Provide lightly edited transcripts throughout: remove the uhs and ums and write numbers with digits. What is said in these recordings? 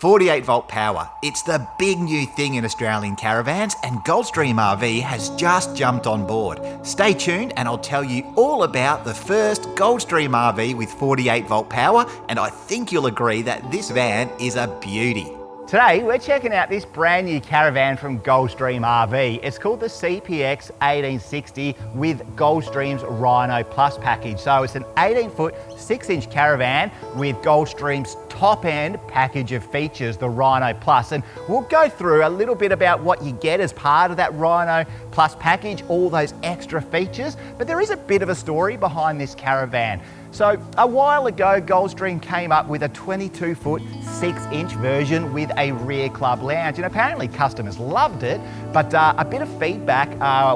48 volt power. It's the big new thing in Australian caravans, and Goldstream RV has just jumped on board. Stay tuned and I'll tell you all about the first Goldstream RV with 48 volt power, and I think you'll agree that this van is a beauty. Today we're checking out this brand new caravan from Goldstream RV. It's called the CPX 1860 with Goldstream's Rhino Plus package. So it's an 18-foot, 6-inch caravan with Goldstream's top-end package of features, the Rhino Plus. And we'll go through a little bit about what you get as part of that Rhino Plus package, all those extra features. But there is a bit of a story behind this caravan. So a while ago, Goldstream came up with a 22-foot, 6-inch version with a rear club lounge, and apparently customers loved it, but a bit of feedback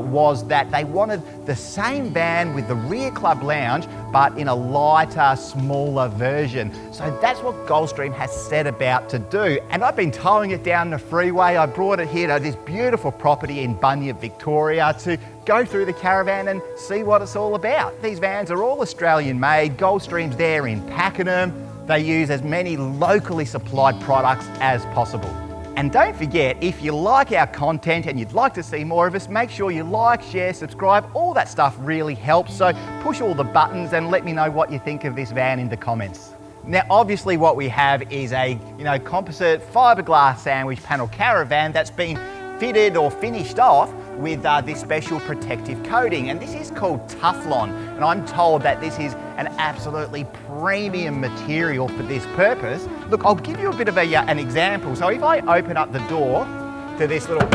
was that they wanted the same van with the rear club lounge, but in a lighter, smaller version. So that's what Goldstream has set about to do. And I've been towing it down the freeway. I brought it here to this beautiful property in Bunyip, Victoria, to go through the caravan and see what it's all about. These vans are all Australian made. Goldstream's there in Pakenham. They use as many locally supplied products as possible. And don't forget, if you like our content and you'd like to see more of us, make sure you like, share, subscribe. All that stuff really helps. So push all the buttons and let me know what you think of this van in the comments. Now, obviously what we have is a composite fiberglass sandwich panel caravan that's been fitted or finished off with this special protective coating, and this is called Teflon, and I'm told that this is an absolutely premium material for this purpose. Look, I'll give you a bit of an example. So if I open up the door to this little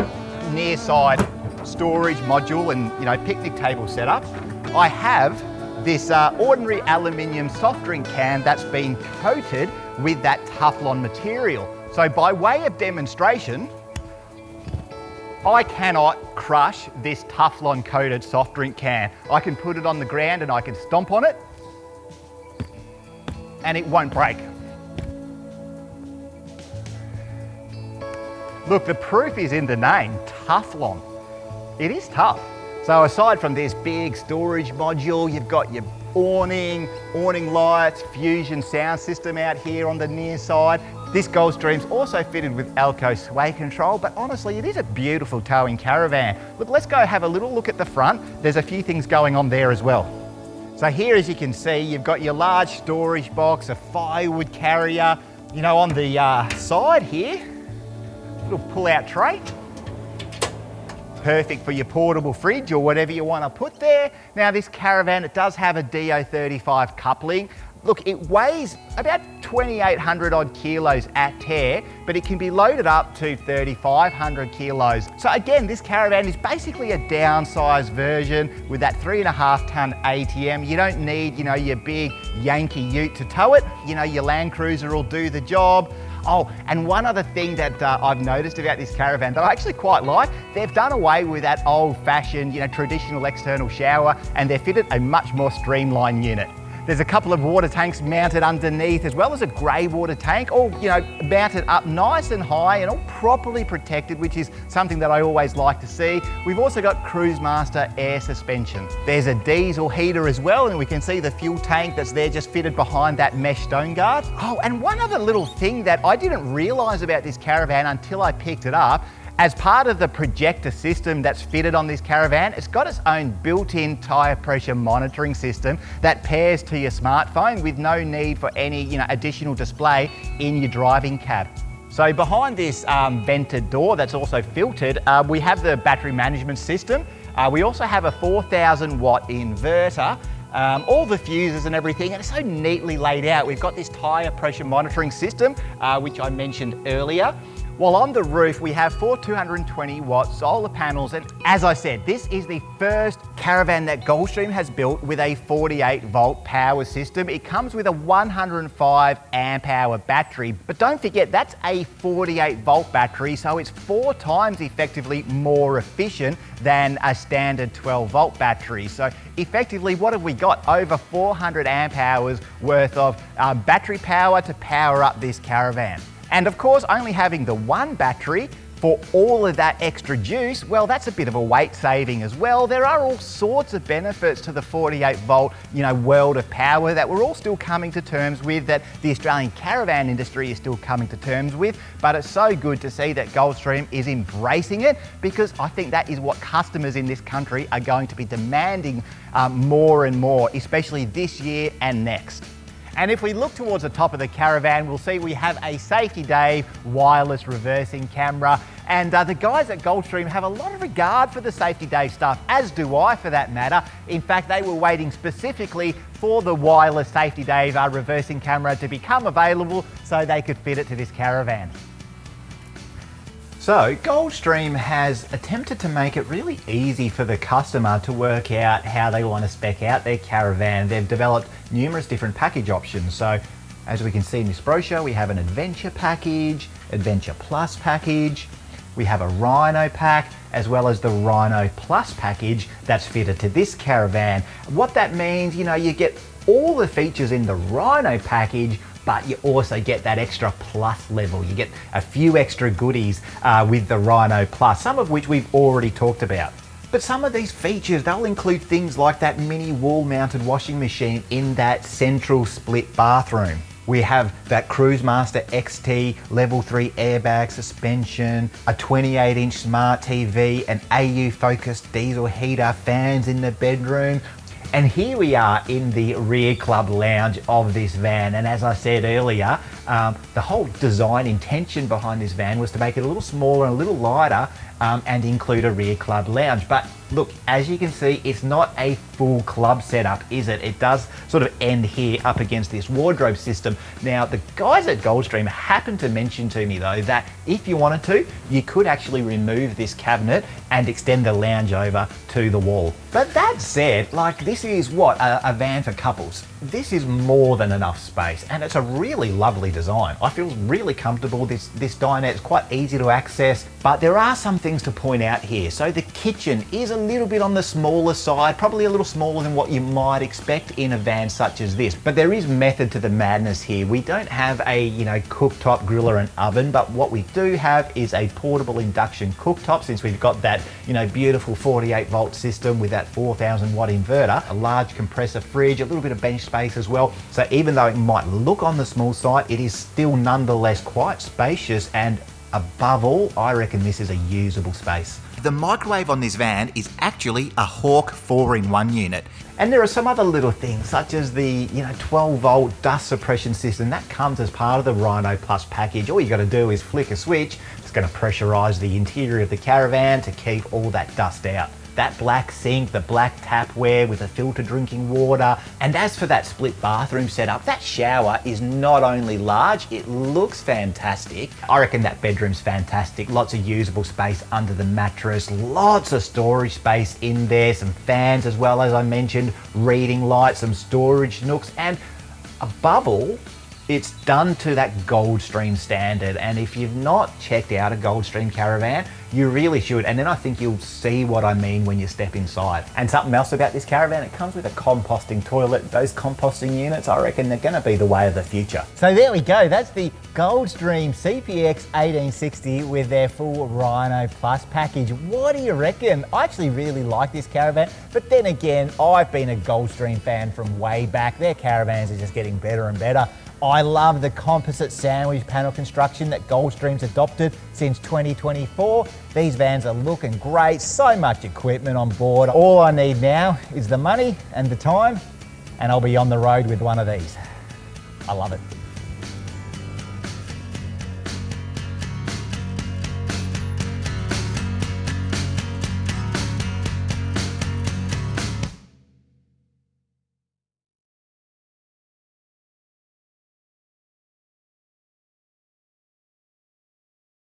near side storage module and picnic table setup, I have this ordinary aluminium soft drink can that's been coated with that Teflon material. So by way of demonstration, I cannot crush this Teflon coated soft drink can. I can put it on the ground and I can stomp on it and it won't break. Look, the proof is in the name, Teflon. It is tough. So aside from this big storage module, you've got your awning lights, fusion sound system out here on the near side. This Goldstream's also fitted with Elco sway control, but honestly, it is a beautiful towing caravan. Look, let's go have a little look at the front. There's a few things going on there as well. So here, as you can see, you've got your large storage box, a firewood carrier. On the side here, little pull-out tray. Perfect for your portable fridge or whatever you want to put there. Now, this caravan, it does have a DO35 coupling. Look, it weighs about 2,800 odd kilos at tear, but it can be loaded up to 3,500 kilos. So again, this caravan is basically a downsized version with that 3.5 ton ATM. You don't need, your big Yankee ute to tow it. Your Land Cruiser will do the job. Oh, and one other thing that I've noticed about this caravan that I actually quite like, they've done away with that old-fashioned, traditional external shower, and they've fitted a much more streamlined unit. There's a couple of water tanks mounted underneath, as well as a grey water tank, all mounted up nice and high and all properly protected, which is something that I always like to see. We've also got Cruise Master air suspension. There's a diesel heater as well, and we can see the fuel tank that's there just fitted behind that mesh stone guard. Oh, and one other little thing that I didn't realise about this caravan until I picked it up, as part of the projector system that's fitted on this caravan, it's got its own built-in tyre pressure monitoring system that pairs to your smartphone with no need for any additional display in your driving cab. So behind this vented door that's also filtered, we have the battery management system. We also have a 4,000 watt inverter. All the fuses and everything, and it's so neatly laid out. We've got this tyre pressure monitoring system, which I mentioned earlier. While on the roof, we have 4 220 watt solar panels. And as I said, this is the first caravan that Goldstream has built with a 48 volt power system. It comes with a 105 amp hour battery, but don't forget that's a 48 volt battery, so it's 4 times effectively more efficient than a standard 12 volt battery. So effectively, what have we got? Over 400 amp hours worth of battery power to power up this caravan. And of course, only having the one battery For all of that extra juice, well, that's a bit of a weight saving as well. There are all sorts of benefits to the 48 volt, world of power that we're all still coming to terms with, that the Australian caravan industry is still coming to terms with. But it's so good to see that Goldstream is embracing it, because I think that is what customers in this country are going to be demanding more and more, especially this year and next. And if we look towards the top of the caravan, we'll see we have a Safety Dave wireless reversing camera. And the guys at Goldstream have a lot of regard for the Safety Dave stuff, as do I for that matter. In fact, they were waiting specifically for the wireless Safety Dave reversing camera to become available so they could fit it to this caravan. So Goldstream has attempted to make it really easy for the customer to work out how they want to spec out their caravan. They've developed numerous different package options. So as we can see in this brochure, we have an Adventure package, Adventure Plus package, we have a Rhino pack, as well as the Rhino Plus package that's fitted to this caravan. What that means, you get all the features in the Rhino package, but you also get that extra plus level. You get a few extra goodies with the Rhino Plus, some of which we've already talked about. But some of these features, they'll include things like that mini wall-mounted washing machine in that central split bathroom. We have that Cruisemaster XT Level 3 airbag suspension, a 28-inch smart TV, an AU-focused diesel heater, fans in the bedroom. And here we are in the rear club lounge of this van. And as I said earlier, the whole design intention behind this van was to make it a little smaller and a little lighter and include a rear club lounge. But look, as you can see, it's not a full club setup, is it? It does sort of end here up against this wardrobe system. Now, the guys at Goldstream happened to mention to me though that if you wanted to, you could actually remove this cabinet and extend the lounge over to the wall. But that said, this is what, a van for couples. This is more than enough space, and it's a really lovely design. I feel really comfortable. This dinette is quite easy to access, but there are some things to point out here. So the kitchen is a little bit on the smaller side, probably a little smaller than what you might expect in a van such as this. But there is method to the madness here. We don't have a cooktop, griller and oven, but what we do have is a portable induction cooktop, since we've got that beautiful 48 volt system with that 4000 watt inverter, a large compressor fridge, a little bit of bench space as well. So even though it might look on the small side, it is still nonetheless quite spacious, and above all, I reckon this is a usable space. The microwave on this van is actually a Hawk 4-in-1 unit. And there are some other little things, such as the 12 volt dust suppression system that comes as part of the Rhino Plus package. All you got to do is flick a switch. It's going to pressurize the interior of the caravan to keep all that dust out. That black sink, the black tapware with a filtered drinking water. And as for that split bathroom setup, that shower is not only large, it looks fantastic. I reckon that bedroom's fantastic. Lots of usable space under the mattress, lots of storage space in there, some fans as well, as I mentioned, reading lights, some storage nooks, and above all, it's done to that Goldstream standard. And if you've not checked out a Goldstream caravan, you really should. And then I think you'll see what I mean when you step inside. And something else about this caravan, it comes with a composting toilet. Those composting units, I reckon they're gonna be the way of the future. So there we go. That's the Goldstream CPX 1860 with their full Rhino Plus package. What do you reckon? I actually really like this caravan, but then again, I've been a Goldstream fan from way back. Their caravans are just getting better and better. I love the composite sandwich panel construction that Goldstream's adopted since 2024. These vans are looking great, so much equipment on board. All I need now is the money and the time, and I'll be on the road with one of these. I love it.